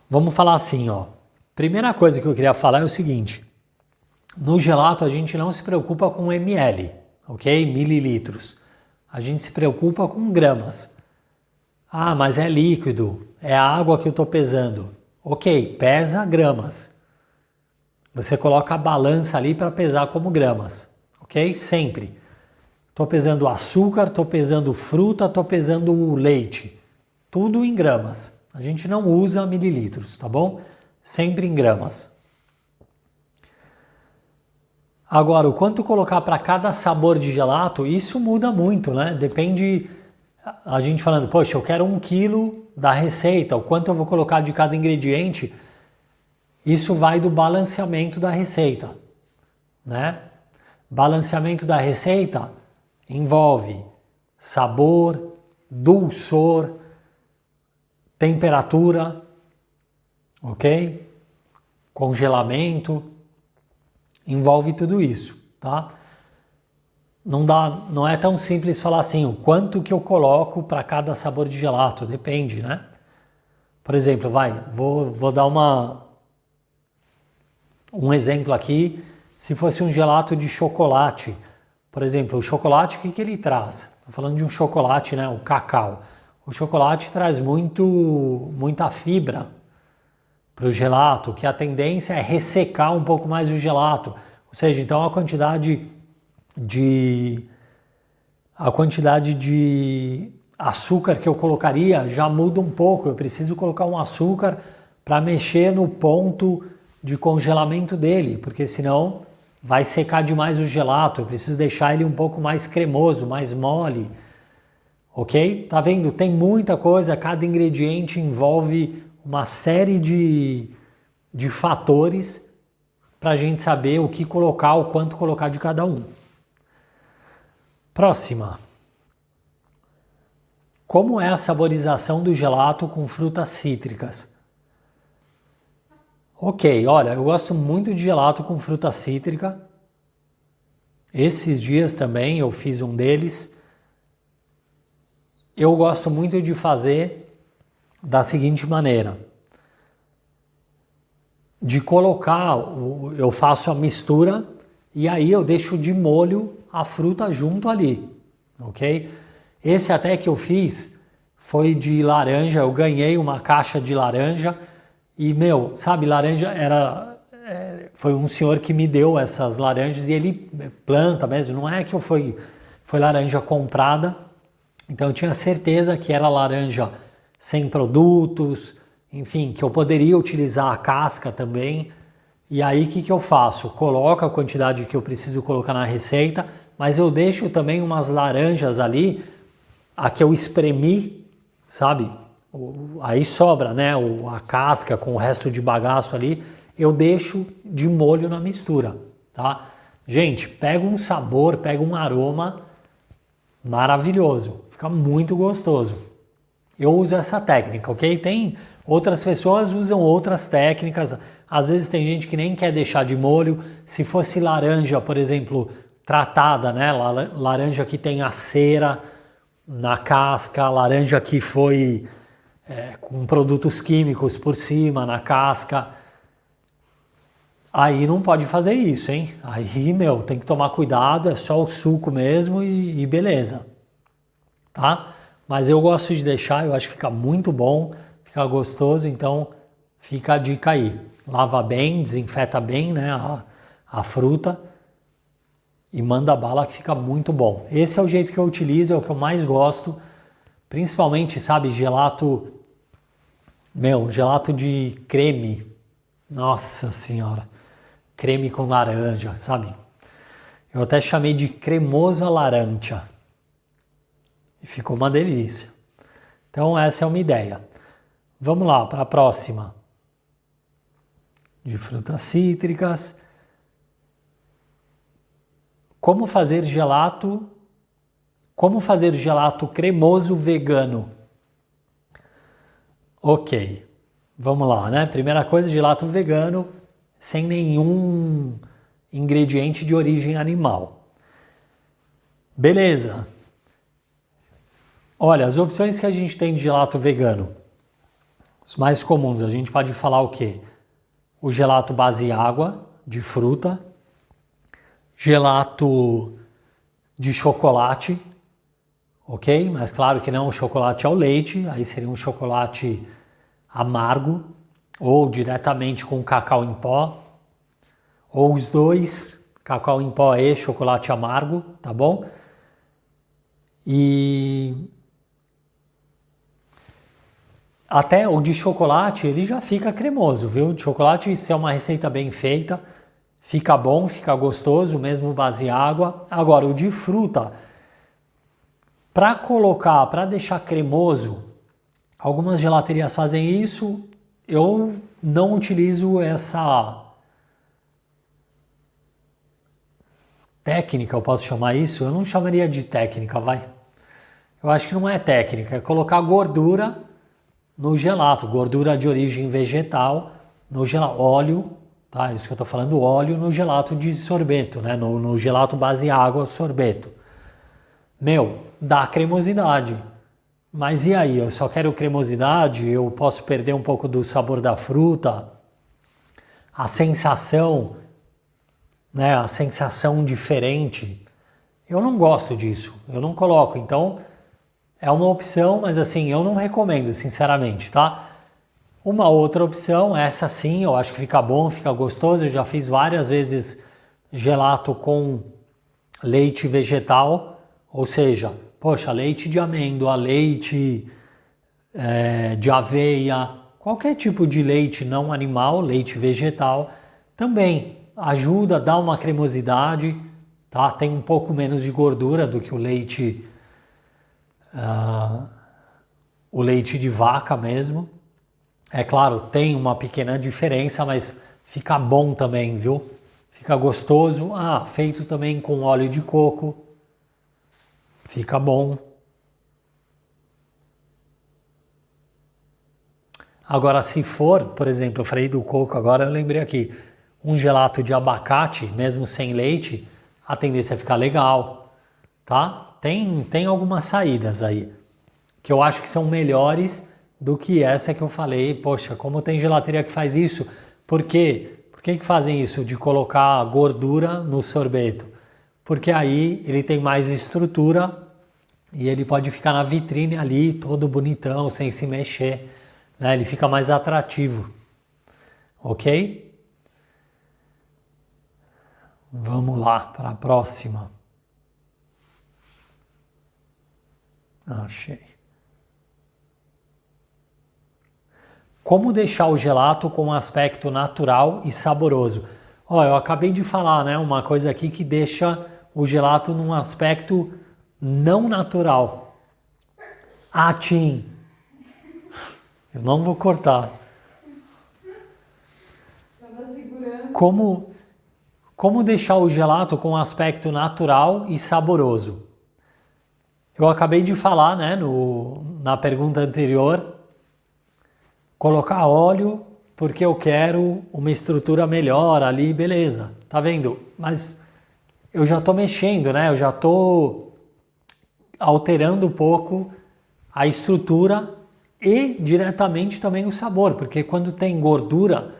Vamos falar assim, ó. Primeira coisa que eu queria falar é o seguinte. No gelato a gente não se preocupa com ml, ok? Mililitros. A gente se preocupa com gramas. Ah, mas é líquido, é a água que eu estou pesando. Ok, pesa gramas. Você coloca a balança ali para pesar como gramas, ok? Sempre. Estou pesando açúcar, estou pesando fruta, estou pesando leite. Tudo em gramas. A gente não usa mililitros, tá bom? Sempre em gramas. Agora, o quanto colocar para cada sabor de gelato, isso muda muito, né? Depende, a gente falando, poxa, eu quero 1 quilo da receita, o quanto eu vou colocar de cada ingrediente, isso vai do balanceamento da receita, né? Balanceamento da receita envolve sabor, dulçor, temperatura, ok? Congelamento, envolve tudo isso, tá? Não é tão simples falar assim, o quanto que eu coloco para cada sabor de gelato, depende, né? Por exemplo, vou dar um exemplo aqui, se fosse um gelato de chocolate, por exemplo, o chocolate, o que ele traz? Estou falando de um chocolate, né, o cacau. O chocolate traz muita fibra para o gelato, que a tendência é ressecar um pouco mais o gelato. Ou seja, então a quantidade de açúcar que eu colocaria já muda um pouco. Eu preciso colocar um açúcar para mexer no ponto de congelamento dele, porque senão vai secar demais o gelato. Eu preciso deixar ele um pouco mais cremoso, mais mole. Ok? Tá vendo? Tem muita coisa, cada ingrediente envolve uma série de fatores para a gente saber o que colocar, o quanto colocar de cada um. Próxima. Como é a saborização do gelato com frutas cítricas? Ok, olha, eu gosto muito de gelato com fruta cítrica. Esses dias também eu fiz um deles. Eu gosto muito de fazer da seguinte maneira. De colocar, eu faço a mistura e aí eu deixo de molho a fruta junto ali, ok? Esse até que eu fiz foi de laranja, eu ganhei uma caixa de laranja e, sabe, laranja foi um senhor que me deu essas laranjas e ele planta mesmo, não é que foi laranja comprada, então eu tinha certeza que era laranja sem produtos, enfim, que eu poderia utilizar a casca também. E aí o que eu faço? Coloco a quantidade que eu preciso colocar na receita, mas eu deixo também umas laranjas ali, a que eu espremi, sabe? Aí sobra, né? A casca com o resto de bagaço ali, eu deixo de molho na mistura, tá? Gente, pega um sabor, pega um aroma maravilhoso, fica muito gostoso. Eu uso essa técnica, ok? Tem outras pessoas usam outras técnicas. Às vezes tem gente que nem quer deixar de molho. Se fosse laranja, por exemplo, tratada, né? Laranja que tem a cera na casca, laranja que foi com produtos químicos por cima, na casca. Aí não pode fazer isso, hein? Aí, tem que tomar cuidado, é só o suco mesmo e beleza, tá? Mas eu gosto de deixar, eu acho que fica muito bom, fica gostoso, então fica a dica aí. Lava bem, desinfeta bem, né, a fruta e manda bala que fica muito bom. Esse é o jeito que eu utilizo, é o que eu mais gosto, principalmente, sabe, gelato de creme. Nossa senhora, creme com laranja, sabe? Eu até chamei de cremoso à laranja. E ficou uma delícia. Então essa é uma ideia. Vamos lá para a próxima. De frutas cítricas. Como fazer gelato cremoso vegano? Ok, vamos lá, né? Primeira coisa, gelato vegano sem nenhum ingrediente de origem animal. Beleza. Olha, as opções que a gente tem de gelato vegano, os mais comuns, a gente pode falar o quê? O gelato base água, de fruta, gelato de chocolate, ok? Mas claro que não o chocolate ao leite, aí seria um chocolate amargo, ou diretamente com cacau em pó, ou os dois, cacau em pó e chocolate amargo, tá bom? E até o de chocolate, ele já fica cremoso, viu? De chocolate, se é uma receita bem feita, fica bom, fica gostoso, mesmo base água. Agora, o de fruta, para deixar cremoso, algumas gelaterias fazem isso, eu não utilizo essa técnica, eu posso chamar isso? Eu não chamaria de técnica, vai. Eu acho que não é técnica, é colocar gordura no gelato, gordura de origem vegetal, no gelato, óleo, tá? Isso que eu tô falando, óleo no gelato de sorbeto, né? No gelato base água sorbeto. Dá cremosidade. Mas e aí? Eu só quero cremosidade? Eu posso perder um pouco do sabor da fruta? A sensação, né? A sensação diferente. Eu não gosto disso. Eu não coloco. Então, é uma opção, mas assim, eu não recomendo, sinceramente, tá? Uma outra opção, essa sim, eu acho que fica bom, fica gostoso. Eu já fiz várias vezes gelato com leite vegetal, ou seja, poxa, leite de amêndoa, leite de aveia, qualquer tipo de leite não animal, leite vegetal, também ajuda, dá uma cremosidade, tá? Tem um pouco menos de gordura do que o leite de vaca mesmo. É claro, tem uma pequena diferença, mas fica bom também, viu? Fica gostoso. Feito também com óleo de coco. Fica bom. Agora, se for, por exemplo, eu falei do coco agora, eu lembrei aqui, um gelato de abacate, mesmo sem leite, a tendência é ficar legal, tá? Tem algumas saídas aí, que eu acho que são melhores do que essa que eu falei. Poxa, como tem gelateria que faz isso, por quê? Por que fazem isso de colocar gordura no sorveto? Porque aí ele tem mais estrutura e ele pode ficar na vitrine ali, todo bonitão, sem se mexer, né? Ele fica mais atrativo, ok? Vamos lá para a próxima. Achei. Como deixar o gelato com um aspecto natural e saboroso? Ó, eu acabei de falar, né? Uma coisa aqui que deixa o gelato num aspecto não natural. Tim, eu não vou cortar. Tava segurando. Como deixar o gelato com um aspecto natural e saboroso? Eu acabei de falar, né, na pergunta anterior, colocar óleo porque eu quero uma estrutura melhor ali, beleza, tá vendo? Mas eu já tô mexendo, né, eu já tô alterando um pouco a estrutura e diretamente também o sabor, porque quando tem gordura,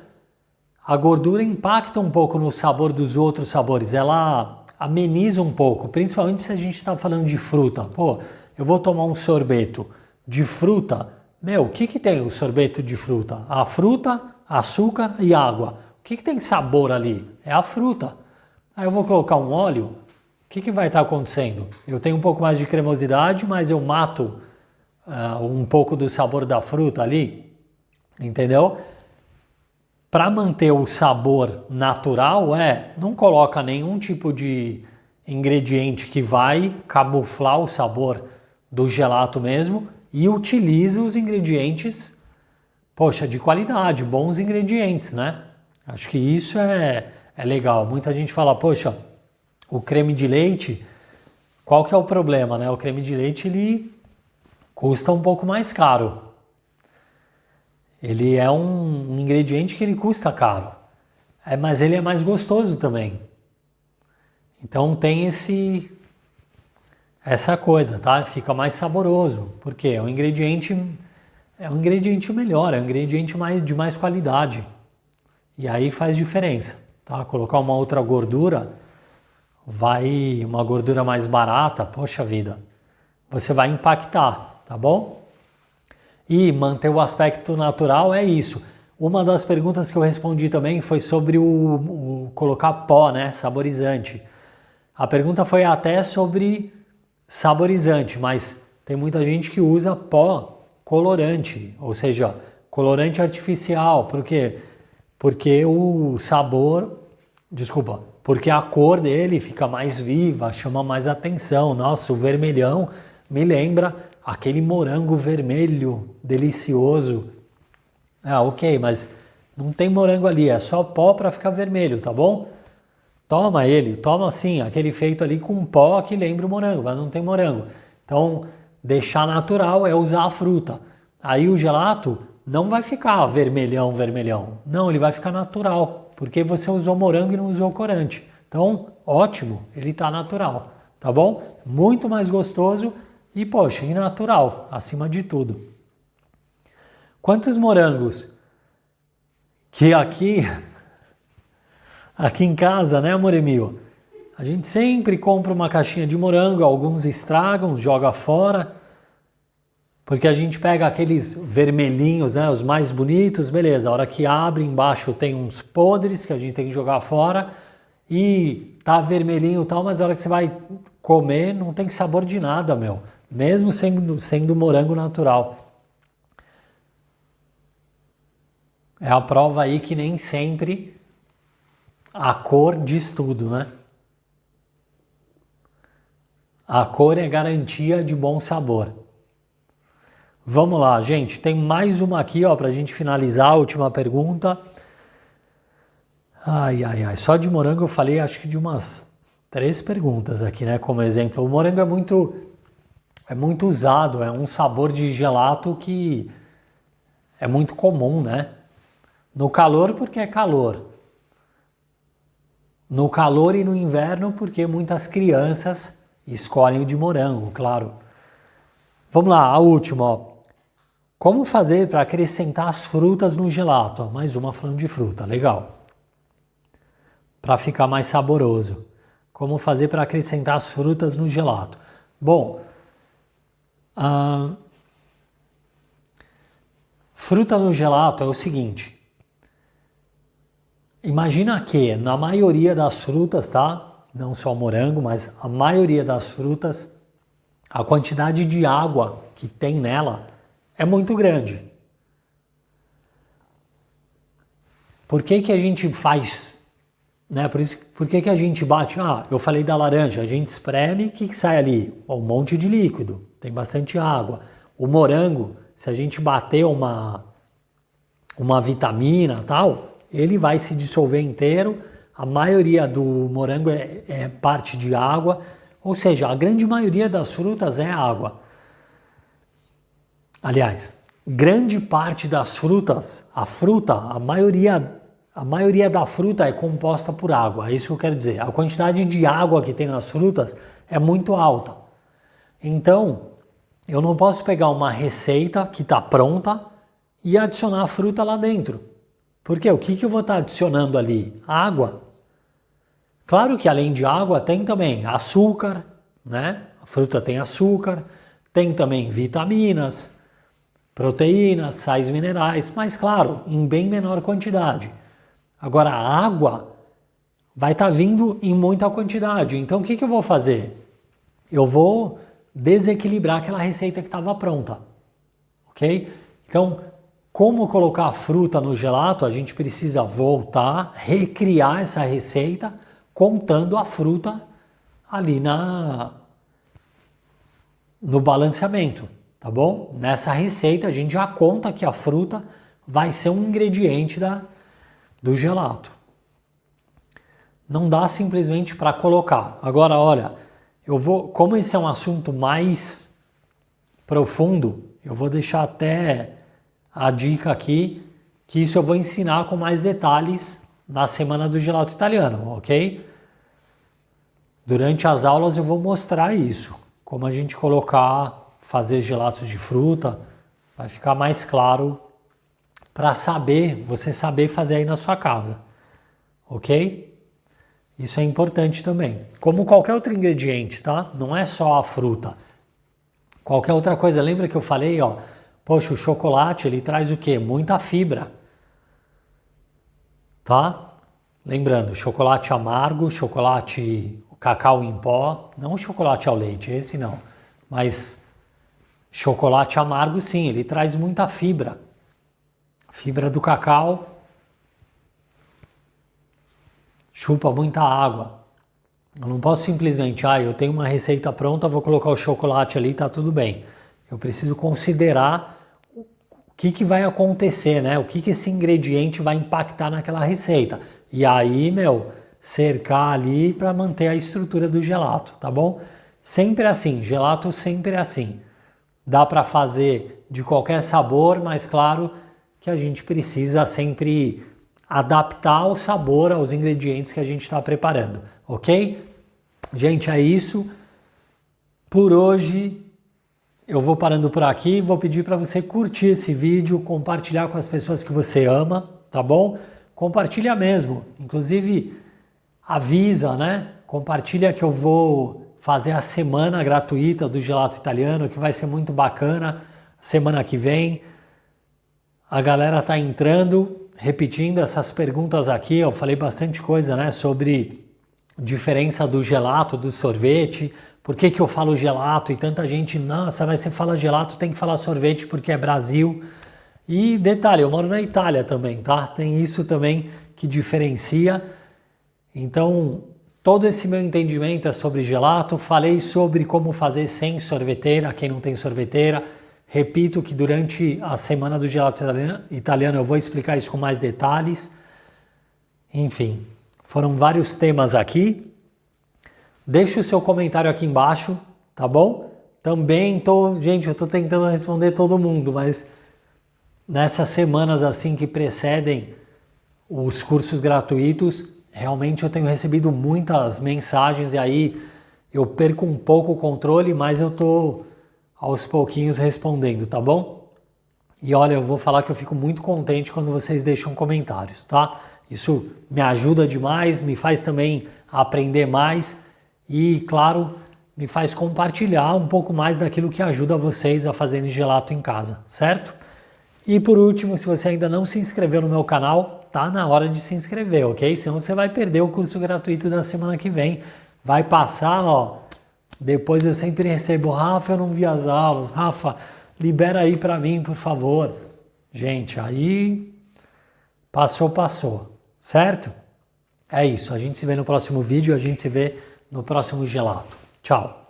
a gordura impacta um pouco no sabor dos outros sabores, ela ameniza um pouco, principalmente se a gente está falando de fruta. Pô, eu vou tomar um sorveto de fruta, o que tem o sorveto de fruta? A fruta, açúcar e água. O que tem sabor ali? É a fruta. Aí eu vou colocar um óleo, o que vai estar acontecendo? Eu tenho um pouco mais de cremosidade, mas eu mato um pouco do sabor da fruta ali, entendeu? Para manter o sabor natural, não coloca nenhum tipo de ingrediente que vai camuflar o sabor do gelato mesmo e utiliza os ingredientes, poxa, de qualidade, bons ingredientes, né? Acho que isso é legal. Muita gente fala, poxa, o creme de leite, qual que é o problema, né? O creme de leite, ele custa um pouco mais caro. Ele é um ingrediente que ele custa caro, mas ele é mais gostoso também. Então tem essa coisa, tá? Fica mais saboroso, porque é um ingrediente melhor, é um ingrediente de mais qualidade. E aí faz diferença, tá? Colocar uma outra gordura, uma gordura mais barata, poxa vida, você vai impactar, tá bom? E manter o aspecto natural é isso. Uma das perguntas que eu respondi também foi sobre o colocar pó, né, saborizante. A pergunta foi até sobre saborizante, mas tem muita gente que usa pó colorante, ou seja, colorante artificial. Por quê? Porque porque a cor dele fica mais viva, chama mais atenção. Nossa, o vermelhão me lembra aquele morango vermelho delicioso. Ok, mas não tem morango ali, é só pó para ficar vermelho, tá bom? Toma assim, aquele feito ali com pó que lembra o morango, mas não tem morango. Então, deixar natural é usar a fruta. Aí o gelato não vai ficar vermelhão. Não, ele vai ficar natural, porque você usou morango e não usou corante. Então, ótimo, ele está natural, tá bom? Muito mais gostoso e, poxa, e natural, acima de tudo. Quantos morangos? Que aqui em casa, né, amor Emil? A gente sempre compra uma caixinha de morango, alguns estragam, joga fora, porque a gente pega aqueles vermelhinhos, né, os mais bonitos, beleza. A hora que abre, embaixo tem uns podres que a gente tem que jogar fora e tá vermelhinho e tal, mas a hora que você vai comer não tem sabor de nada, mesmo sendo morango natural. É a prova aí que nem sempre a cor diz tudo, né? A cor é garantia de bom sabor. Vamos lá, gente. Tem mais uma aqui, ó, pra gente finalizar a última pergunta. Ai. Só de morango eu falei, acho que de umas 3 perguntas aqui, né? Como exemplo. O morango é muito usado, é um sabor de gelato que é muito comum, né? No calor porque é calor. No calor e no inverno porque muitas crianças escolhem o de morango, claro. Vamos lá, a última, ó. Como fazer para acrescentar as frutas no gelato? Ó, mais uma falando de fruta, legal. Para ficar mais saboroso. Como fazer para acrescentar as frutas no gelato? Bom, fruta no gelato é o seguinte. Imagina que na maioria das frutas, tá? Não só morango, mas a maioria das frutas, a quantidade de água que tem nela é muito grande. Por que que a gente faz, né? Por que que a gente bate? Eu falei da laranja, a gente espreme, o que sai ali? Um monte de líquido, tem bastante água. O morango, se a gente bater uma vitamina tal, ele vai se dissolver inteiro. A maioria do morango é parte de água, ou seja, a grande maioria das frutas é água. Aliás, grande parte das frutas, a maioria da fruta é composta por água, é isso que eu quero dizer. A quantidade de água que tem nas frutas é muito alta. Então, eu não posso pegar uma receita que está pronta e adicionar a fruta lá dentro. Porque o que eu vou estar adicionando ali? Água. Claro que além de água tem também açúcar, né? A fruta tem açúcar, tem também vitaminas, proteínas, sais minerais, mas claro, em bem menor quantidade. Agora a água vai estar vindo em muita quantidade. Então o que eu vou fazer? Eu vou desequilibrar aquela receita que estava pronta. Ok? Então, como colocar a fruta no gelato, a gente precisa voltar, recriar essa receita, contando a fruta ali no balanceamento, tá bom? Nessa receita a gente já conta que a fruta vai ser um ingrediente do gelato. Não dá simplesmente para colocar. Agora, olha, como esse é um assunto mais profundo, eu vou deixar até a dica aqui, que isso eu vou ensinar com mais detalhes na semana do gelato italiano, ok? Durante as aulas eu vou mostrar isso, como a gente fazer gelatos de fruta, vai ficar mais claro para você saber fazer aí na sua casa, ok? Isso é importante também. Como qualquer outro ingrediente, tá? Não é só a fruta. Qualquer outra coisa, lembra que eu falei, ó, poxa, o chocolate, ele traz o quê? Muita fibra, tá? Lembrando, chocolate amargo, cacau em pó, não o chocolate ao leite, esse não, mas chocolate amargo sim, ele traz muita fibra. Fibra do cacau chupa muita água. Eu não posso simplesmente, eu tenho uma receita pronta, vou colocar o chocolate ali, tá tudo bem. Eu preciso considerar o que vai acontecer, né? O que esse ingrediente vai impactar naquela receita. E aí, cercar ali para manter a estrutura do gelato, tá bom? Sempre assim, gelato sempre assim. Dá para fazer de qualquer sabor, mas claro que a gente precisa sempre adaptar o sabor aos ingredientes que a gente está preparando, ok? Gente, é isso. Por hoje eu vou parando por aqui, vou pedir para você curtir esse vídeo, compartilhar com as pessoas que você ama, tá bom? Compartilha mesmo, inclusive avisa, né? Compartilha que eu vou fazer a semana gratuita do gelato italiano, que vai ser muito bacana, semana que vem. A galera tá entrando, repetindo essas perguntas aqui, eu falei bastante coisa, né, sobre diferença do gelato, do sorvete, por que eu falo gelato e tanta gente, nossa, mas você fala gelato, tem que falar sorvete porque é Brasil. E detalhe, eu moro na Itália também, tá? Tem isso também que diferencia. Então, todo esse meu entendimento é sobre gelato, falei sobre como fazer sem sorveteira, quem não tem sorveteira. Repito que durante a semana do gelato italiano eu vou explicar isso com mais detalhes. Enfim, foram vários temas aqui. Deixe o seu comentário aqui embaixo, tá bom? Também gente, eu tô tentando responder todo mundo, mas nessas semanas assim que precedem os cursos gratuitos, realmente eu tenho recebido muitas mensagens e aí eu perco um pouco o controle, mas eu tô aos pouquinhos respondendo, tá bom? E olha, eu vou falar que eu fico muito contente quando vocês deixam comentários, tá? Isso me ajuda demais, me faz também aprender mais e, claro, me faz compartilhar um pouco mais daquilo que ajuda vocês a fazerem gelato em casa, certo? E por último, se você ainda não se inscreveu no meu canal, tá na hora de se inscrever, ok? Senão você vai perder o curso gratuito da semana que vem. Vai passar, ó. Depois eu sempre recebo, Rafa, eu não vi as aulas, Rafa, libera aí pra mim, por favor. Gente, aí passou, certo? É isso, a gente se vê no próximo vídeo, a gente se vê no próximo gelato. Tchau!